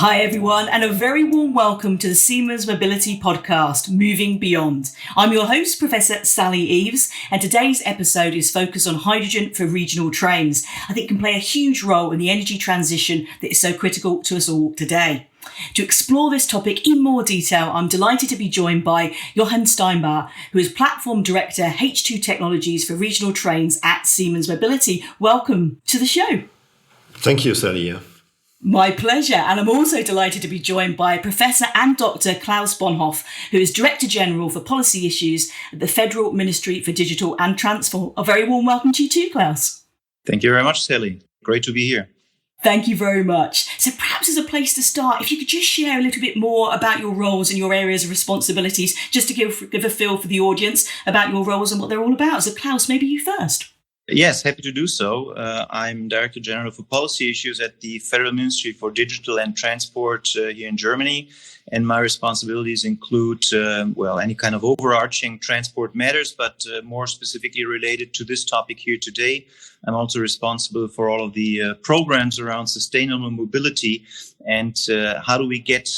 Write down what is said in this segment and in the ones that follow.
Hi everyone, and a very warm welcome to the Siemens Mobility podcast, Moving Beyond. I'm your host, Professor Sally Eaves, and today's episode is focused on hydrogen for regional trains. I think it can play a huge role in the energy transition that is so critical to us all today. To explore this topic in more detail, I'm delighted to be joined by Jochen Steinbauer, who is Platform Director, H2 Technologies for Regional Trains at Siemens Mobility. Welcome to the show. Thank you, Sally. My pleasure. And I'm also delighted to be joined by Professor and Dr. Klaus Bonhoff, who is Director General for Policy Issues at the Federal Ministry for Digital and Transport. A very warm welcome to you too, Klaus. Thank you very much, Sally. Great to be here. Thank you very much. So perhaps as a place to start, if you could just share a little bit more about your roles and your areas of responsibilities, just to give a feel for the audience about your roles and what they're all about. So Klaus, maybe you first. Yes, happy to do so. I'm Director General for Policy Issues at the Federal Ministry for Digital and Transport here in Germany. And my responsibilities include, any kind of overarching transport matters, but more specifically related to this topic here today. I'm also responsible for all of the programs around sustainable mobility and how do we get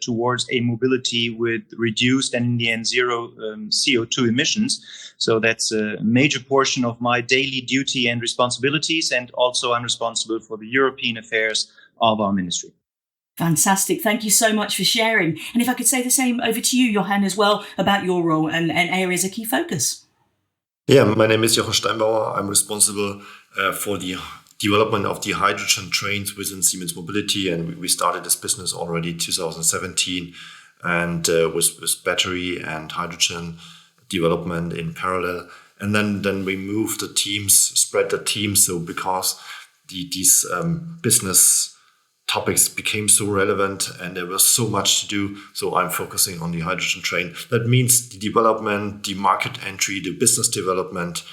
towards a mobility with reduced and in the end zero CO2 emissions. So that's a major portion of my daily duty and responsibilities. And also I'm responsible for the European affairs of our ministry. Fantastic. Thank you so much for sharing. And if I could say the same over to you, Jochen, as well, about your role and areas of key focus. Yeah, my name is Jochen Steinbauer. I'm responsible for the development of the hydrogen trains within Siemens Mobility. And we started this business already in 2017 and with battery and hydrogen development in parallel. And then we moved the teams, spread the teams. So because these business topics became so relevant and there was so much to do. So I'm focusing on the hydrogen train. That means the development, the market entry, the business development,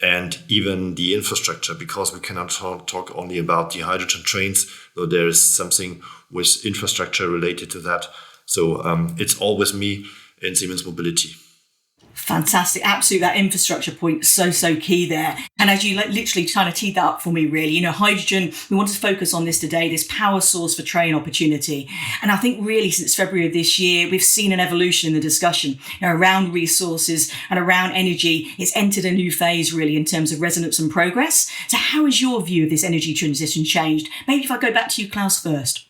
and even the infrastructure, because we cannot talk only about the hydrogen trains. So there is something with infrastructure related to that. So it's all with me in Siemens Mobility. Fantastic. Absolutely. That infrastructure point is so key there. And as you literally kind of teed that up for me, really, hydrogen, we want to focus on this today, this power source for train opportunity. And I think really since February of this year, we've seen an evolution in the discussion around resources and around energy. It's entered a new phase really in terms of resonance and progress. So how has your view of this energy transition changed? Maybe if I go back to you, Klaus, first.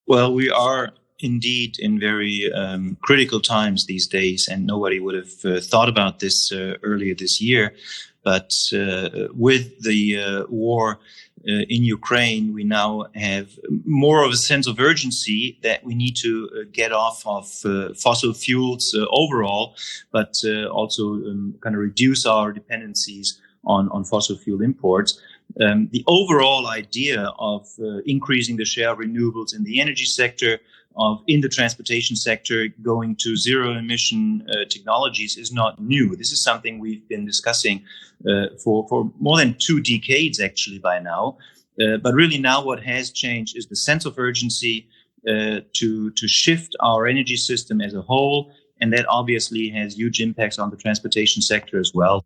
Well, we are indeed in very critical times these days, and nobody would have thought about this earlier this year. But with the war in Ukraine, we now have more of a sense of urgency that we need to get off of fossil fuels overall, but also kind of reduce our dependencies on fossil fuel imports. The overall idea of increasing the share of renewables in the energy sector, in the transportation sector, going to zero emission technologies is not new. This is something we've been discussing for more than 2 decades actually by now. But really now what has changed is the sense of urgency to shift our energy system as a whole. And that obviously has huge impacts on the transportation sector as well.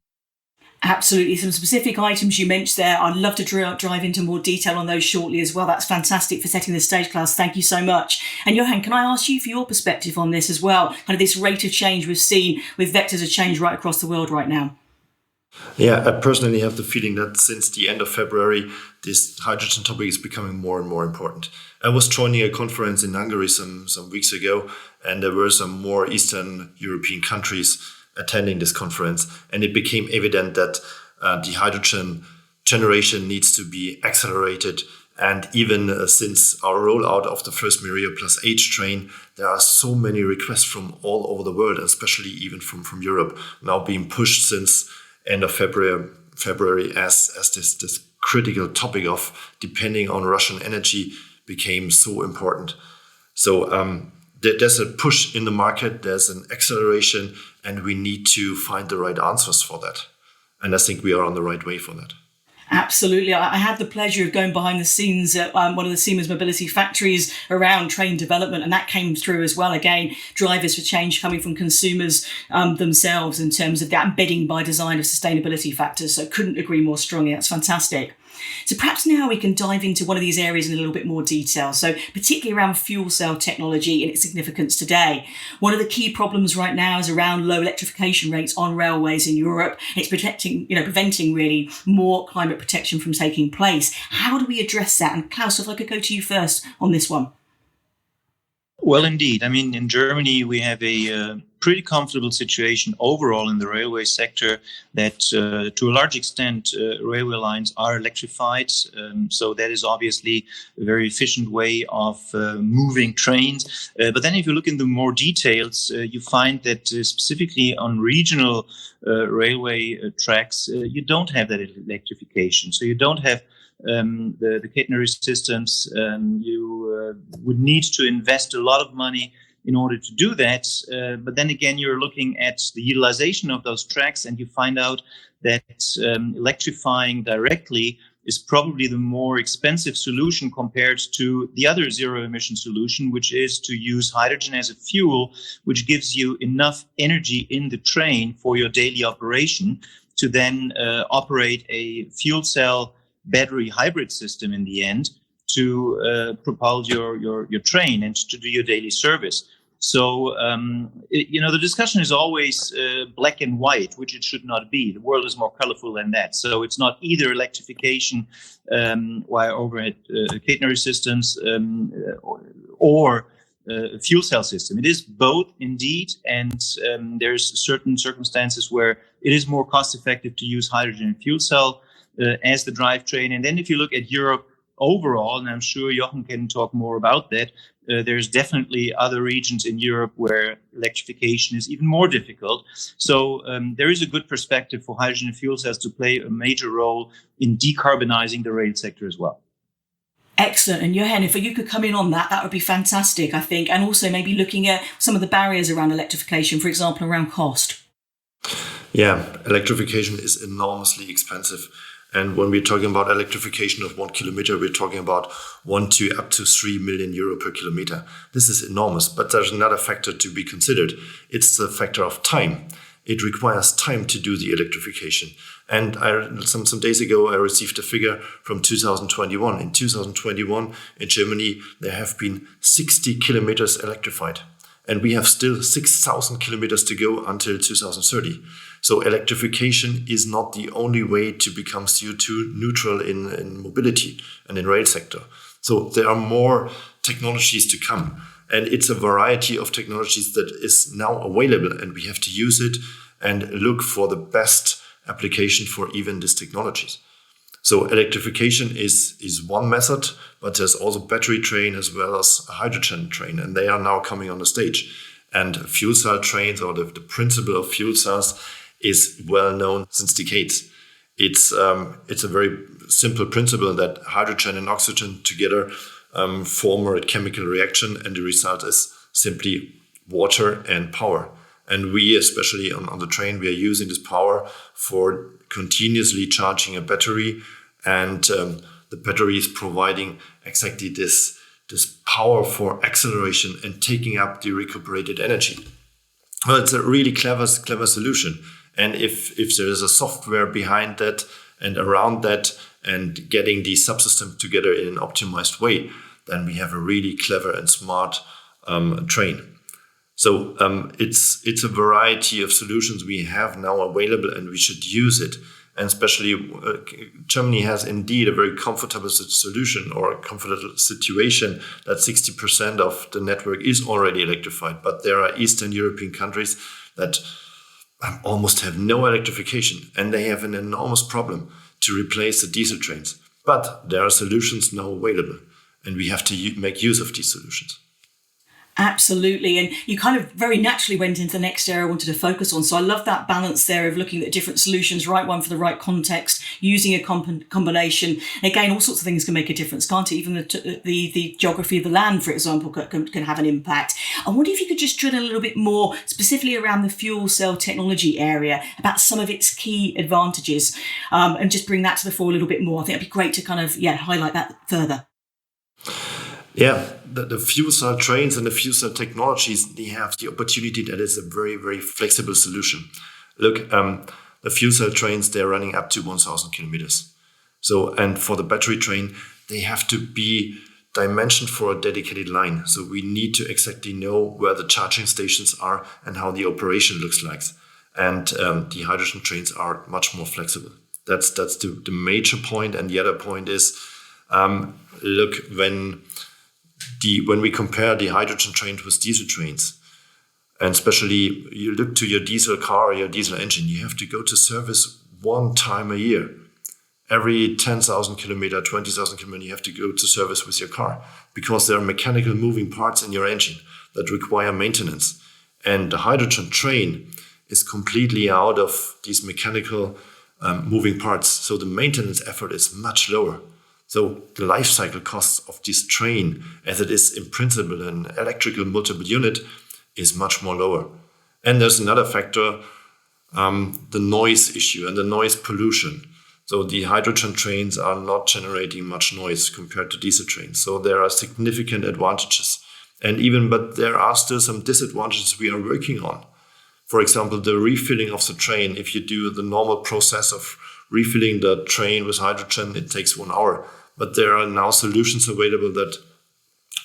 Absolutely. Some specific items you mentioned there. I'd love to drive into more detail on those shortly as well. That's fantastic for setting the stage, Klaus. Thank you so much. And Jochen, can I ask you for your perspective on this as well? Kind of this rate of change we've seen with vectors of change right across the world right now. Yeah, I personally have the feeling that since the end of February, this hydrogen topic is becoming more and more important. I was joining a conference in Hungary some weeks ago, and there were some more Eastern European countries attending this conference, and it became evident that the hydrogen generation needs to be accelerated. And even since our rollout of the first Mirio Plus H train, there are so many requests from all over the world, especially even from Europe, now being pushed since end of February as this critical topic of depending on Russian energy became so important. So there's a push in the market, there's an acceleration, and we need to find the right answers for that. And I think we are on the right way for that. Absolutely. I had the pleasure of going behind the scenes at one of the Siemens Mobility factories around train development, and that came through as well. Again, drivers for change coming from consumers themselves in terms of that embedding by design of sustainability factors. So couldn't agree more strongly. That's fantastic. So perhaps now we can dive into one of these areas in a little bit more detail. So particularly around fuel cell technology and its significance today. One of the key problems right now is around low electrification rates on railways in Europe. It's preventing really more climate protection from taking place. How do we address that? And Klaus, if I could go to you first on this one. Well, indeed. I mean, in Germany, we have a pretty comfortable situation overall in the railway sector that to a large extent, railway lines are electrified. So that is obviously a very efficient way of moving trains. But then if you look into more details, you find that specifically on regional railway tracks, you don't have that electrification. So you don't have the catenary systems. You would need to invest a lot of money in order to do that. But then again, you're looking at the utilization of those tracks and you find out that electrifying directly is probably the more expensive solution compared to the other zero emission solution, which is to use hydrogen as a fuel, which gives you enough energy in the train for your daily operation to then operate a fuel cell battery hybrid system in the end to propel your train and to do your daily service. So, the discussion is always black and white, which it should not be. The world is more colorful than that. So it's not either electrification via overhead catenary systems or fuel cell system. It is both indeed. And there's certain circumstances where it is more cost effective to use hydrogen and fuel cell as the drivetrain. And then if you look at Europe overall, and I'm sure Jochen can talk more about that, there's definitely other regions in Europe where electrification is even more difficult. So there is a good perspective for hydrogen and fuel cells to play a major role in decarbonizing the rail sector as well. Excellent. And Jochen, if you could come in on that would be fantastic, I think. And also maybe looking at some of the barriers around electrification, for example, around cost. Yeah, electrification is enormously expensive. And when we're talking about electrification of 1 kilometer, we're talking about 1 to up to 3 million euro per kilometer. This is enormous, but there's another factor to be considered. It's the factor of time. It requires time to do the electrification. And some days ago, I received a figure from 2021. In 2021, in Germany, there have been 60 kilometers electrified. And we have still 6,000 kilometers to go until 2030. So electrification is not the only way to become CO2 neutral in mobility and in rail sector. So there are more technologies to come. And it's a variety of technologies that is now available, and we have to use it and look for the best application for even these technologies. So electrification is one method, but there's also battery train as well as a hydrogen train, and they are now coming on the stage. And fuel cell trains, or the principle of fuel cells, is well known since decades. It's a very simple principle that hydrogen and oxygen together form a chemical reaction, and the result is simply water and power. And we, especially on the train, we are using this power for continuously charging a battery, and the battery is providing exactly this power for acceleration and taking up the recuperated energy. Well, it's a really clever solution. And if there is a software behind that and around that and getting the subsystem together in an optimized way, then we have a really clever and smart train. So it's a variety of solutions we have now available, and we should use it. And especially Germany has indeed a very comfortable solution, or a comfortable situation, that 60% of the network is already electrified. But there are Eastern European countries that almost have no electrification, and they have an enormous problem to replace the diesel trains. But there are solutions now available, and we have to make use of these solutions. Absolutely. And you kind of very naturally went into the next area I wanted to focus on. So I love that balance there of looking at different solutions, right one for the right context, using a combination. Again, all sorts of things can make a difference, can't it? Even the geography of the land, for example, can have an impact. I wonder if you could just drill a little bit more specifically around the fuel cell technology area, about some of its key advantages, and just bring that to the fore a little bit more. I think it'd be great to kind of, highlight that further. Yeah, the fuel cell trains and the fuel cell technologies, they have the opportunity that is a very, very flexible solution. Look, the fuel cell trains, they're running up to 1,000 kilometers. So, and for the battery train, they have to be dimensioned for a dedicated line. So we need to exactly know where the charging stations are and how the operation looks like. And the hydrogen trains are much more flexible. That's the major point. And the other point is, look, when we compare the hydrogen train with diesel trains, and especially you look to your diesel car or your diesel engine, you have to go to service one time a year. Every 10,000 kilometer, 20,000 kilometer, you have to go to service with your car because there are mechanical moving parts in your engine that require maintenance. And the hydrogen train is completely out of these mechanical moving parts. So the maintenance effort is much lower. So the life cycle costs of this train, as it is in principle an electrical multiple unit, is much more lower. And there's another factor, the noise issue and the noise pollution. So the hydrogen trains are not generating much noise compared to diesel trains. So there are significant advantages. But there are still some disadvantages we are working on. For example, the refilling of the train. If you do the normal process of refilling the train with hydrogen, it takes 1 hour. But there are now solutions available that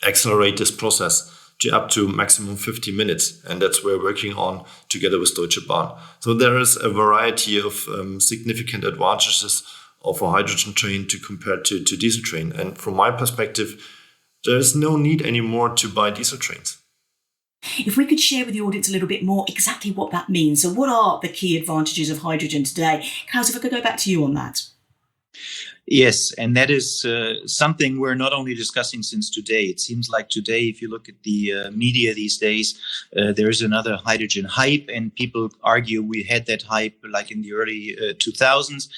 accelerate this process to up to maximum 50 minutes. And that's what we're working on together with Deutsche Bahn. So there is a variety of significant advantages of a hydrogen train to compare to diesel train. And from my perspective, there is no need anymore to buy diesel trains. If we could share with the audience a little bit more exactly what that means. So what are the key advantages of hydrogen today? Klaus, if I could go back to you on that. Yes, and that is something we're not only discussing since today. It seems like today, if you look at the media these days, there is another hydrogen hype, and people argue we had that hype like in the early 2000s,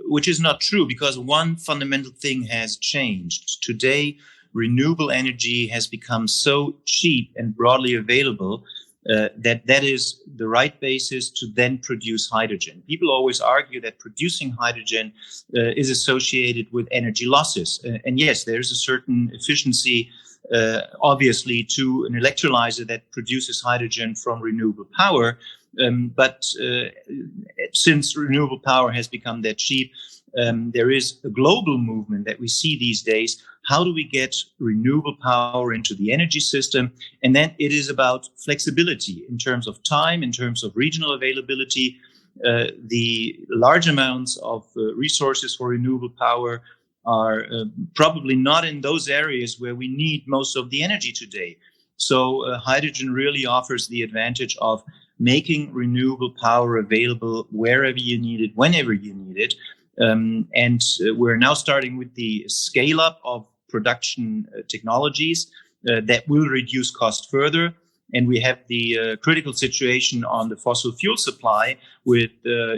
which is not true because one fundamental thing has changed. Today, renewable energy has become so cheap and broadly available that is the right basis to then produce hydrogen. People always argue that producing hydrogen is associated with energy losses. And yes, there's a certain efficiency, obviously, to an electrolyzer that produces hydrogen from renewable power. But since renewable power has become that cheap, there is a global movement that we see these days. How do we get renewable power into the energy system? And then it is about flexibility in terms of time, in terms of regional availability. The large amounts of resources for renewable power are probably not in those areas where we need most of the energy today. So hydrogen really offers the advantage of making renewable power available wherever you need it, whenever you need it. And we're now starting with the scale up of production technologies that will reduce cost further. And we have the critical situation on the fossil fuel supply with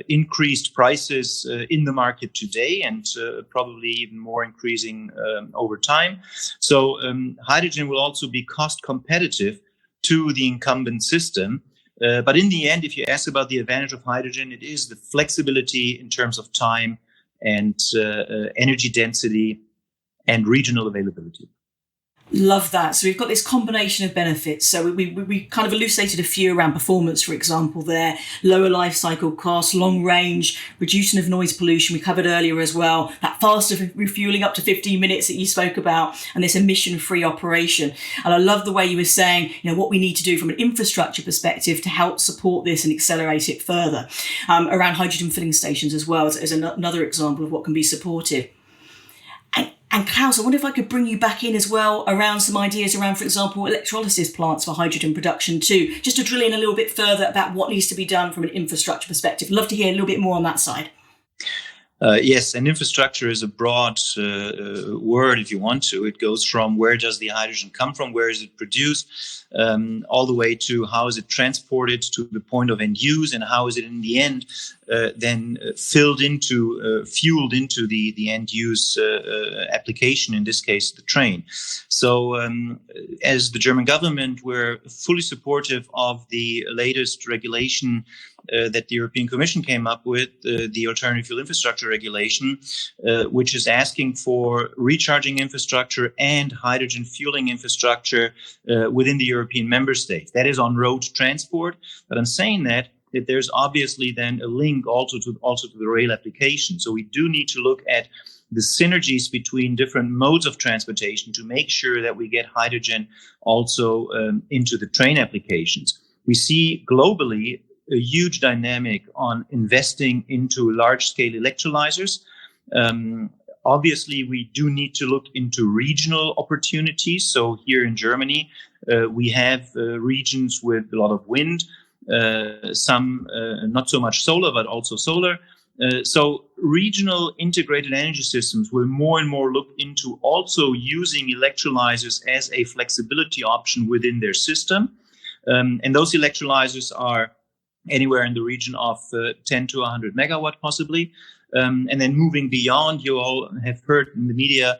increased prices in the market today and probably even more increasing over time. So hydrogen will also be cost competitive to the incumbent system. But in the end, if you ask about the advantage of hydrogen, it is the flexibility in terms of time and energy density and regional availability. Love that. So we've got this combination of benefits. So we kind of elucidated a few around performance, for example, there, lower life cycle costs, long range, reduction of noise pollution. We covered earlier as well, that faster refueling up to 15 minutes that you spoke about, and this emission-free operation. And I love the way you were saying, what we need to do from an infrastructure perspective to help support this and accelerate it further. Around hydrogen filling stations as well as another example of what can be supported. And Klaus, I wonder if I could bring you back in as well around some ideas around, for example, electrolysis plants for hydrogen production too, just to drill in a little bit further about what needs to be done from an infrastructure perspective. Love to hear a little bit more on that side. Yes, and infrastructure is a broad word, if you want to. It goes from where does the hydrogen come from, where is it produced, all the way to how is it transported to the point of end use, and how is it in the end then fueled into the end use application, in this case, the train. So as the German government, we're fully supportive of the latest regulation that the European Commission came up with, the Alternative Fuel Infrastructure Regulation, which is asking for recharging infrastructure and hydrogen fueling infrastructure within the European member states. That is on road transport. But I'm saying that that there's obviously then a link also to the rail application. So we do need to look at the synergies between different modes of transportation to make sure that we get hydrogen also into the train applications. We see globally a huge dynamic on investing into large-scale electrolyzers. Obviously, we do need to look into regional opportunities. So here in Germany, we have regions with a lot of wind, some not so much solar, but also solar. So regional integrated energy systems will more and more look into also using electrolyzers as a flexibility option within their system. And those electrolyzers are anywhere in the region of 10 to 100 megawatt possibly. And then moving beyond, you all have heard in the media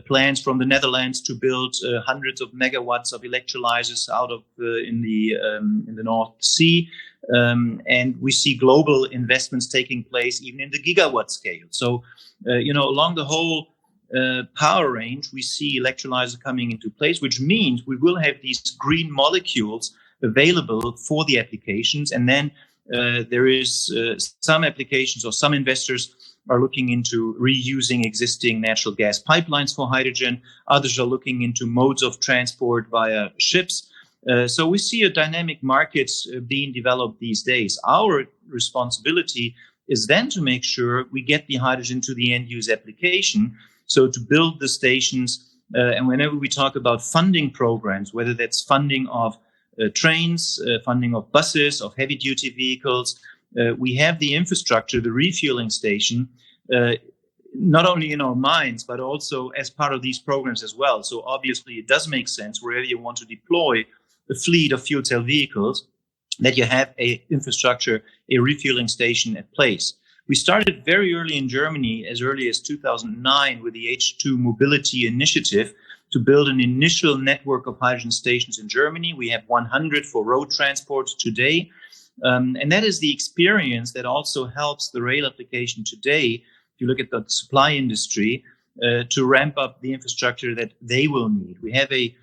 plans from the Netherlands to build hundreds of megawatts of electrolyzers out of in the North Sea. And we see global investments taking place even in the gigawatt scale. So, along the whole power range, we see electrolyzer coming into place, which means we will have these green molecules available for the applications. And then there is some applications or some investors are looking into reusing existing natural gas pipelines for hydrogen. Others are looking into modes of transport via ships. So we see a dynamic market being developed these days. Our responsibility is then to make sure we get the hydrogen to the end use application. So to build the stations, and whenever we talk about funding programs, whether that's funding of trains, funding of buses, of heavy duty vehicles, we have the infrastructure, the refueling station, not only in our minds, but also as part of these programs as well. So obviously it does make sense wherever you want to deploy a fleet of fuel cell vehicles that you have a infrastructure, a refueling station at place. We started very early in Germany, as early as 2009, with the H2 Mobility initiative to build an initial network of hydrogen stations in Germany. We have 100 for road transport today. And that is the experience that also helps the rail application today, if you look at the supply industry, to ramp up the infrastructure that they will need. We have a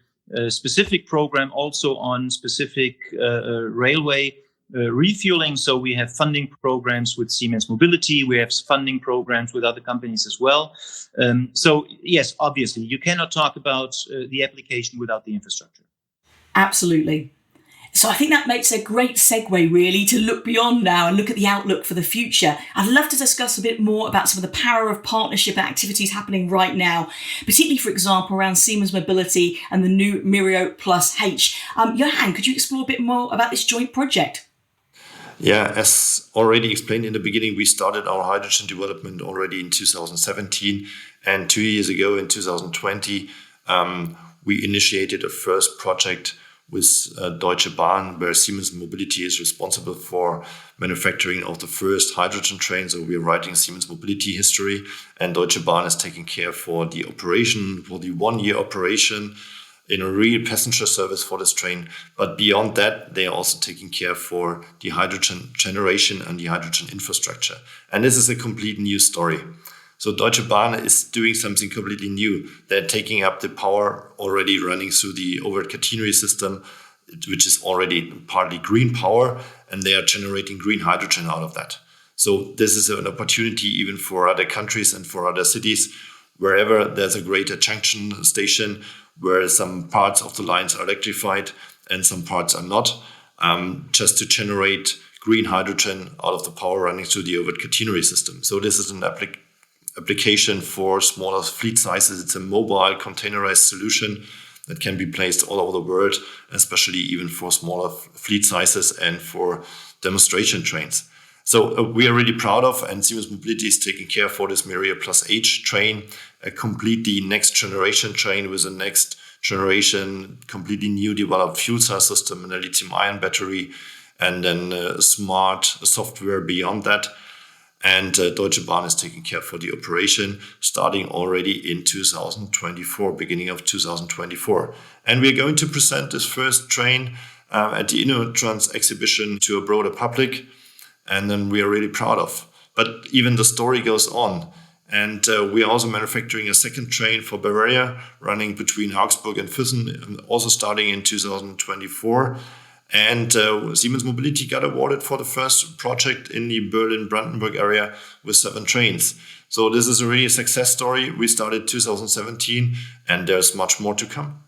specific program also on specific railway refueling. So we have funding programs with Siemens Mobility. We have funding programs with other companies as well. So yes, obviously, you cannot talk about the application without the infrastructure. Absolutely. So I think that makes a great segue, really, to look beyond now and look at the outlook for the future. I'd love to discuss a bit more about some of the power of partnership activities happening right now, particularly, for example, around Siemens Mobility and the new Mirio Plus H. Jochen, could you explore a bit more about this joint project? Yeah, as already explained in the beginning, we started our hydrogen development already in 2017. And 2 years ago, in 2020, we initiated a first project with Deutsche Bahn, where Siemens Mobility is responsible for manufacturing of the first hydrogen train. So we are writing Siemens Mobility history, and Deutsche Bahn is taking care for the operation, for the 1 year operation in a real passenger service for this train. But beyond that, they are also taking care for the hydrogen generation and the hydrogen infrastructure. And this is a complete new story. So Deutsche Bahn is doing something completely new. They're taking up the power already running through the overhead catenary system, which is already partly green power, and they are generating green hydrogen out of that. So this is an opportunity even for other countries and for other cities, wherever there's a greater junction station, where some parts of the lines are electrified and some parts are not, just to generate green hydrogen out of the power running through the overhead catenary system. So this is an application for smaller fleet sizes. It's a mobile containerized solution that can be placed all over the world, especially even for smaller fleet sizes and for demonstration trains. So we are really proud of, and Siemens Mobility is taking care for this Mirio Plus H train, a completely next generation train with a next generation, completely new developed fuel cell system and a lithium ion battery, and then smart software beyond that. And Deutsche Bahn is taking care for the operation, starting already in 2024, beginning of 2024. And we're going to present this first train at the InnoTrans exhibition to a broader public, and then we are really proud of. But even the story goes on. And we are also manufacturing a second train for Bavaria, running between Augsburg and Füssen, also starting in 2024. And Siemens Mobility got awarded for the first project in the Berlin-Brandenburg area with 7 trains. So this is a really success story. We started 2017 and there's much more to come.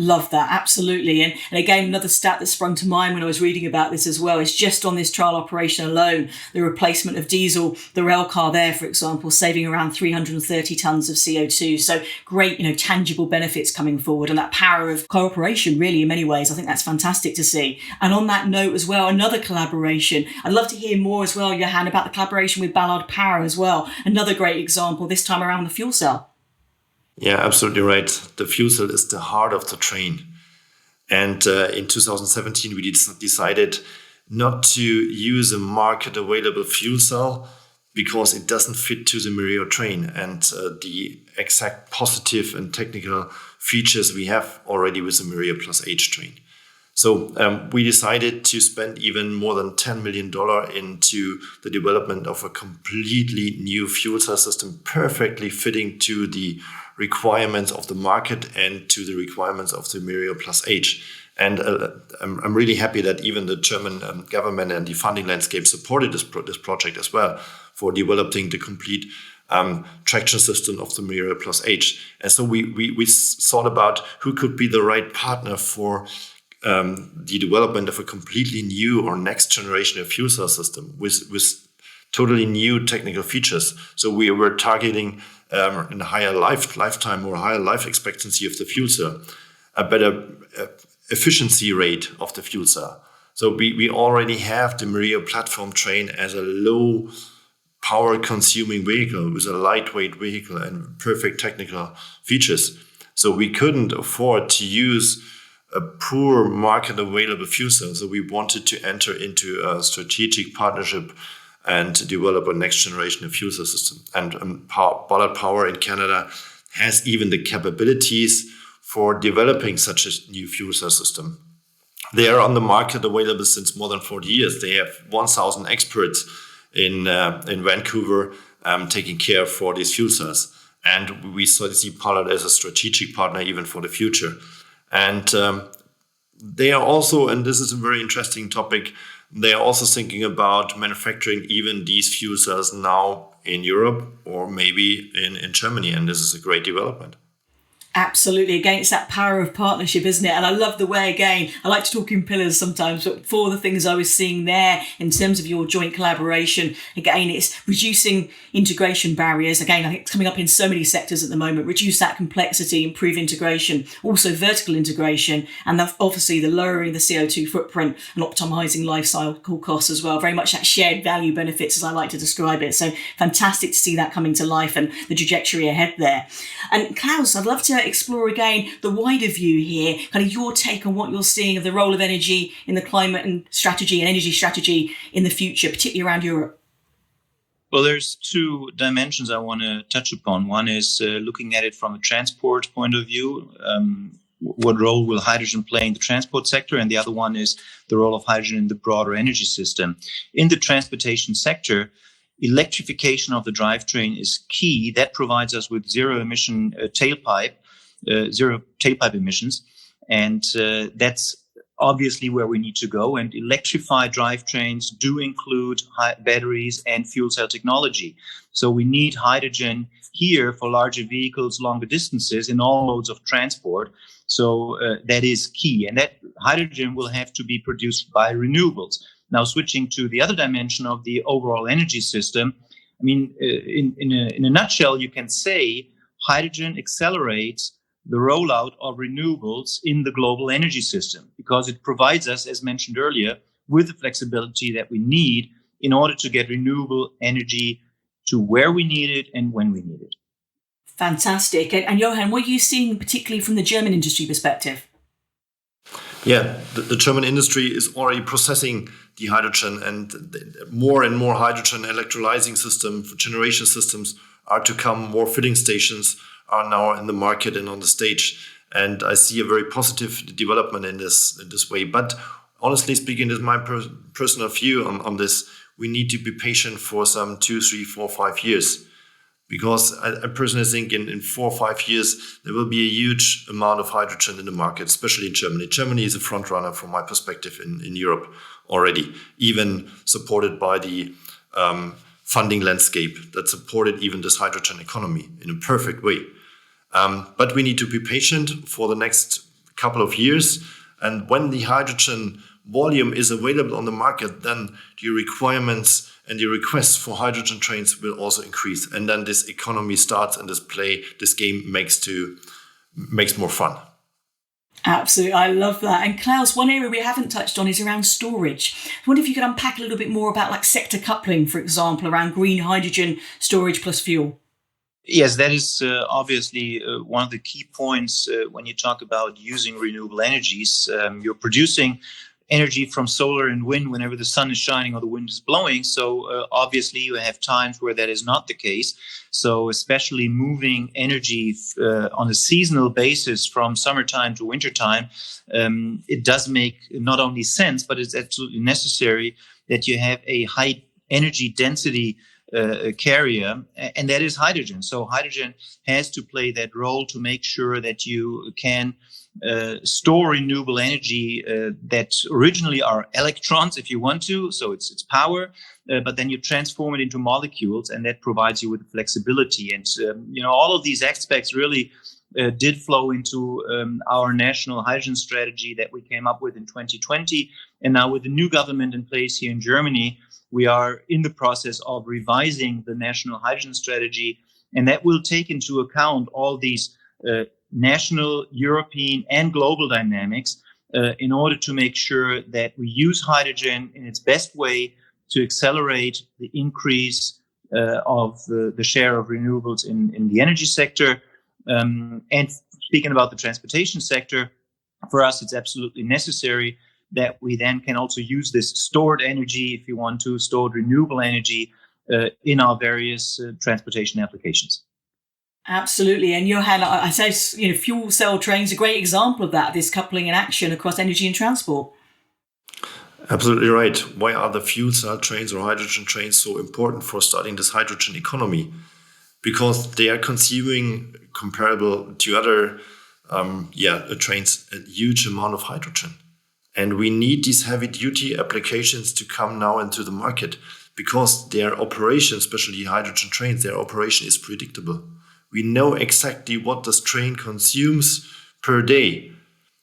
Love that, absolutely. And again, another stat that sprung to mind when I was reading about this as well is just on this trial operation alone, the replacement of diesel, the rail car there, for example, saving around 330 tonnes of CO2. So great, tangible benefits coming forward, and that power of cooperation really in many ways. I think that's fantastic to see. And on that note as well, another collaboration. I'd love to hear more as well, Jochen, about the collaboration with Ballard Power as well. Another great example, this time around the fuel cell. Yeah, absolutely right. The fuel cell is the heart of the train. And in 2017, we decided not to use a market available fuel cell because it doesn't fit to the Mireo train and the exact positive and technical features we have already with the Mireo Plus H train. So we decided to spend even more than $10 million into the development of a completely new fuel cell system, perfectly fitting to the requirements of the market and to the requirements of the Mireo Plus H. And I'm really happy that even the German government and the funding landscape supported this project as well for developing the complete traction system of the Mireo Plus H. And so we thought about who could be the right partner for the development of a completely new or next generation of fuel cell system with totally new technical features. So we were targeting a higher lifetime or higher life expectancy of the fuel cell, a better efficiency rate of the fuel cell. So we already have the Mireo platform train as a low power consuming vehicle with a lightweight vehicle and perfect technical features. So we couldn't afford to use a poor market available fuel cell. So we wanted to enter into a strategic partnership and to develop a next generation of fuel cell system. And Ballard Power in Canada has even the capabilities for developing such a new fuel cell system. They are on the market available since more than 40 years. They have 1,000 experts in Vancouver taking care for these fuel cells. And we see Ballard as a strategic partner even for the future. And they are also, and this is a very interesting topic, they are also thinking about manufacturing even these fuel cells now in Europe or maybe in Germany. And this is a great development. Absolutely. Again, it's that power of partnership, isn't it? And I love the way, again, I like to talk in pillars sometimes, but for the things I was seeing there in terms of your joint collaboration, again, it's reducing integration barriers. Again, I think it's coming up in so many sectors at the moment, reduce that complexity, improve integration, also vertical integration, and obviously the lowering the CO2 footprint and optimizing life cycle costs as well. Very much that shared value benefits, as I like to describe it. So fantastic to see that coming to life and the trajectory ahead there. And Klaus, I'd love to explore again the wider view here, kind of your take on what you're seeing of the role of energy in the climate and strategy and energy strategy in the future, particularly around Europe. Well, there's 2 dimensions I want to touch upon. One is looking at it from a transport point of view. What role will hydrogen play in the transport sector? And the other one is the role of hydrogen in the broader energy system. In the transportation sector, electrification of the drivetrain is key. That provides us with zero tailpipe emissions. And that's obviously where we need to go. And electrified drivetrains do include batteries and fuel cell technology. So we need hydrogen here for larger vehicles, longer distances in all modes of transport. So that is key. And that hydrogen will have to be produced by renewables. Now, switching to the other dimension of the overall energy system, I mean, in a nutshell, you can say hydrogen accelerates the rollout of renewables in the global energy system because it provides us, as mentioned earlier, with the flexibility that we need in order to get renewable energy to where we need it and when we need it. Fantastic. And Jochen, what are you seeing particularly from the German industry perspective? Yeah, the German industry is already processing the hydrogen, and more hydrogen electrolyzing systems, generation systems are to come. More filling stations are now in the market and on the stage. And I see a very positive development in this way. But honestly speaking, this is my personal view on this. We need to be patient for some 2, 3, 4, 5 years. Because I personally think in 4 or 5 years, there will be a huge amount of hydrogen in the market, especially in Germany. Germany is a front runner from my perspective in Europe already, even supported by the funding landscape that supported even this hydrogen economy in a perfect way. But we need to be patient for the next couple of years. And when the hydrogen volume is available on the market, then the requirements and the requests for hydrogen trains will also increase. And then this economy starts and this game makes more fun. Absolutely. I love that. And Klaus, one area we haven't touched on is around storage. I wonder if you could unpack a little bit more about like sector coupling, for example, around green hydrogen storage plus fuel. Yes, that is obviously one of the key points when you talk about using renewable energies. You're producing energy from solar and wind whenever the sun is shining or the wind is blowing. So obviously you have times where that is not the case. So especially moving energy on a seasonal basis from summertime to wintertime, it does make not only sense, but it's absolutely necessary that you have a high energy density carrier, and that is hydrogen. So hydrogen has to play that role to make sure that you can store renewable energy that originally are electrons, if you want to, so it's power, but then you transform it into molecules, and that provides you with flexibility. And all of these aspects really did flow into our national hydrogen strategy that we came up with in 2020. And now with the new government in place here in Germany, we are in the process of revising the national hydrogen strategy, and that will take into account all these national, European, and global dynamics in order to make sure that we use hydrogen in its best way to accelerate the increase of the share of renewables in the energy sector. And speaking about the transportation sector, for us, it's absolutely necessary that we then can also use this stored energy, if you want to, stored renewable energy in our various transportation applications. Absolutely. And Jochen, I say, fuel cell trains are a great example of that, this coupling in action across energy and transport. Absolutely right. Why are the fuel cell trains or hydrogen trains so important for starting this hydrogen economy? Because they are consuming, comparable to other trains, a huge amount of hydrogen. And we need these heavy-duty applications to come now into the market because their operation, especially hydrogen trains, their operation is predictable. We know exactly what this train consumes per day.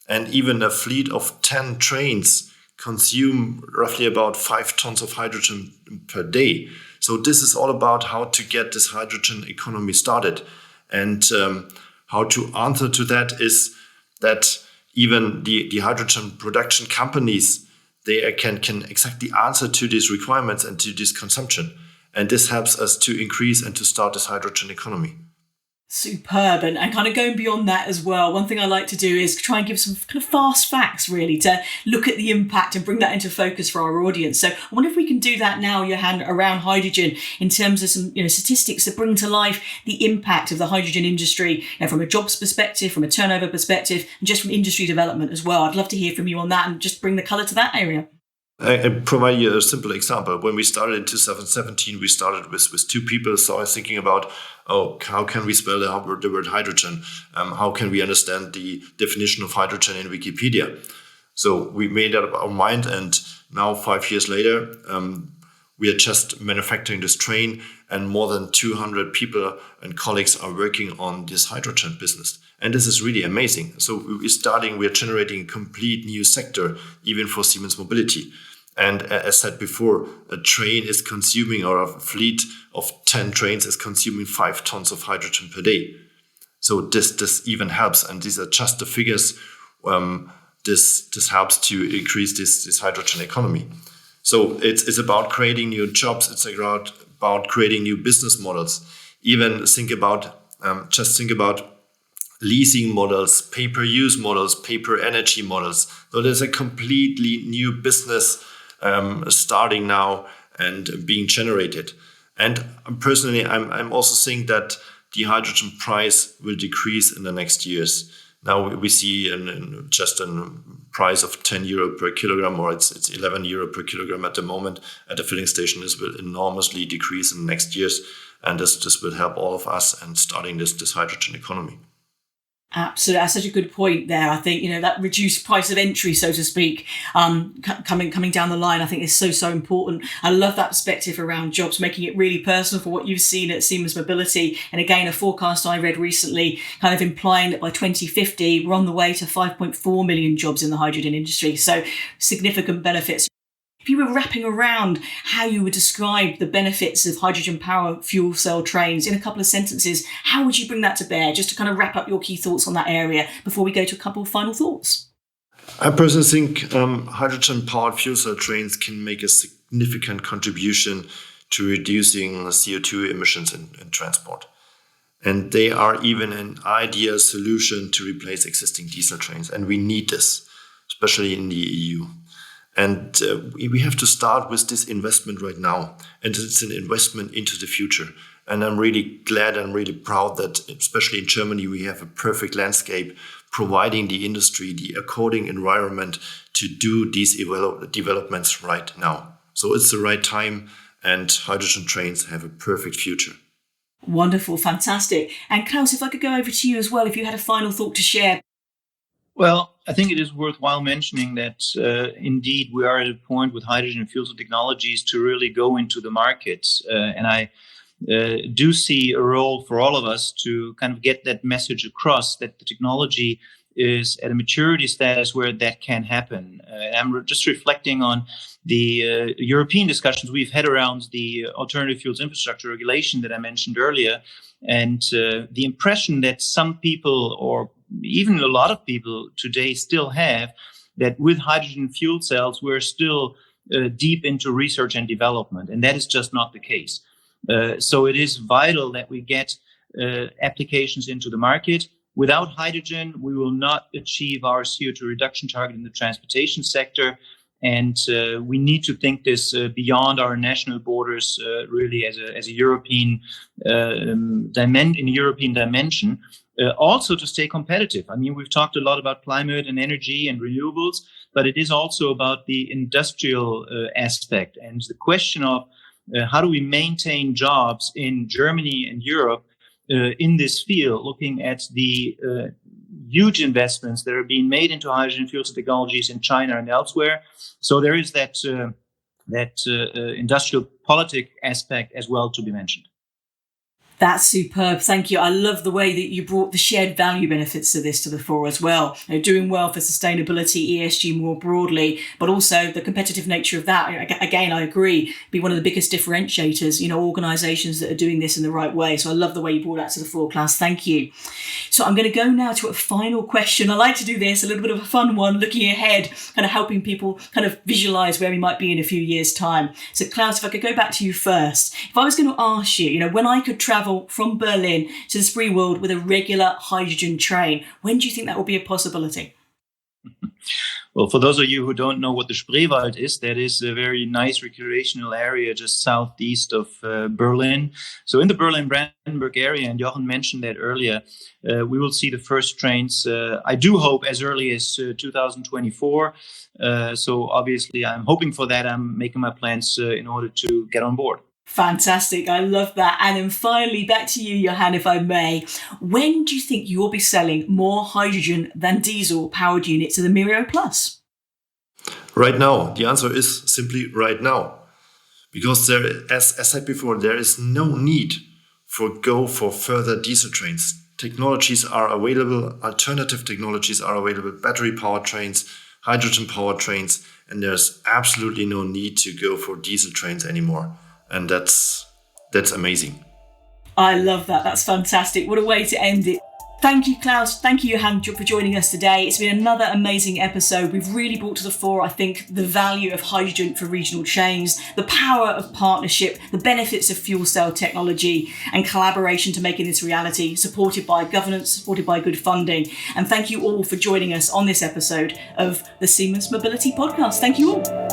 And even a fleet of 10 trains consume roughly about 5 tons of hydrogen per day. So this is all about how to get this hydrogen economy started. And how to answer to that is that even the hydrogen production companies, they can exactly answer to these requirements and to this consumption. And this helps us to increase and to start this hydrogen economy. Superb. And kind of going beyond that as well, one thing I like to do is try and give some kind of fast facts, really, to look at the impact and bring that into focus for our audience. So I wonder if we can do that now, Jochen, around hydrogen in terms of some statistics that bring to life the impact of the hydrogen industry from a jobs perspective, from a turnover perspective, and just from industry development as well. I'd love to hear from you on that and just bring the colour to that area. I provide you a simple example. When we started in 2017, we started with 2 people. So I was thinking about, how can we spell the word hydrogen? How can we understand the definition of hydrogen in Wikipedia? So we made up our mind, and now 5 years later, we are just manufacturing this train, and more than 200 people and colleagues are working on this hydrogen business. And this is really amazing. So we are generating a complete new sector, even for Siemens Mobility. And as said before, a train is consuming, or a fleet of 10 trains is consuming 5 tons of hydrogen per day. So this even helps. And these are just the figures. This helps to increase this hydrogen economy. So it's about creating new jobs. It's about creating new business models. Even think about leasing models, pay-per-use models, pay-per-energy models. So there's a completely new business starting now and being generated. And personally, I'm also seeing that the hydrogen price will decrease in the next years. Now we see just a price of 10 euro per kilogram, or it's 11 euro per kilogram at the moment at the filling station. This will enormously decrease in the next years. And this will help all of us and starting this hydrogen economy. Absolutely, that's such a good point there. I think that reduced price of entry, so to speak, coming down the line, I think is so important. I love that perspective around jobs, making it really personal for what you've seen at Siemens Mobility. And again, a forecast I read recently, kind of implying that by 2050 we're on the way to 5.4 million jobs in the hydrogen industry. So significant benefits. If you were wrapping around how you would describe the benefits of hydrogen power fuel cell trains in a couple of sentences, how would you bring that to bear, just to kind of wrap up your key thoughts on that area before we go to a couple of final thoughts? I personally think hydrogen-powered fuel cell trains can make a significant contribution to reducing CO2 emissions in transport. And they are even an ideal solution to replace existing diesel trains. And we need this, especially in the EU. And we have to start with this investment right now. And it's an investment into the future. And I'm really glad and really proud that, especially in Germany, we have a perfect landscape providing the industry the according environment to do these developments right now. So it's the right time, and hydrogen trains have a perfect future. Wonderful, fantastic. And Klaus, if I could go over to you as well, if you had a final thought to share. Well, I think it is worthwhile mentioning that indeed we are at a point with hydrogen and fuel cell technologies to really go into the markets. And I do see a role for all of us to kind of get that message across that the technology is at a maturity status where that can happen. I'm just reflecting on the European discussions we've had around the alternative fuels infrastructure regulation that I mentioned earlier. And the impression that some people, or even a lot of people today, still have that with hydrogen fuel cells, we're still deep into research and development. And that is just not the case. So it is vital that we get applications into the market. Without hydrogen, we will not achieve our CO2 reduction target in the transportation sector. And we need to think this beyond our national borders, really as a European dimension. Also to stay competitive. I mean, we've talked a lot about climate and energy and renewables, but it is also about the industrial aspect and the question of how do we maintain jobs in Germany and Europe in this field, looking at the huge investments that are being made into hydrogen fuel cell technologies in China and elsewhere. So there is that industrial politic aspect as well to be mentioned. That's superb. Thank you. I love the way that you brought the shared value benefits of this to the fore as well. Doing well for sustainability, ESG more broadly, but also the competitive nature of that. Again, I agree, be one of the biggest differentiators, organisations that are doing this in the right way. So I love the way you brought that to the fore, Klaus. Thank you. So I'm going to go now to a final question. I like to do this, a little bit of a fun one, looking ahead, kind of helping people kind of visualise where we might be in a few years' time. So Klaus, if I could go back to you first. If I was going to ask you, when I could travel from Berlin to the Spree world with a regular hydrogen train, when do you think that will be a possibility? Well, for those of you who don't know what the Spreewald is, that is a very nice recreational area just southeast of Berlin. So in the Berlin-Brandenburg area, and Jochen mentioned that earlier, we will see the first trains, I do hope, as early as 2024. So obviously, I'm hoping for that. I'm making my plans in order to get on board. Fantastic. I love that. And then finally, back to you, Johan, if I may. When do you think you'll be selling more hydrogen than diesel powered units of the Miro Plus? Right now. The answer is simply right now. Because there, as I said before, there is no need for further diesel trains. Technologies are available, alternative technologies are available, battery powered trains, hydrogen powered trains, and there's absolutely no need to go for diesel trains anymore. And that's amazing. I love that. That's fantastic. What a way to end it. Thank you, Klaus. Thank you, Johan, for joining us today. It's been another amazing episode. We've really brought to the fore, I think, the value of hydrogen for regional chains, the power of partnership, the benefits of fuel cell technology and collaboration to making this reality, supported by governance, supported by good funding. And thank you all for joining us on this episode of the Siemens Mobility Podcast. Thank you all.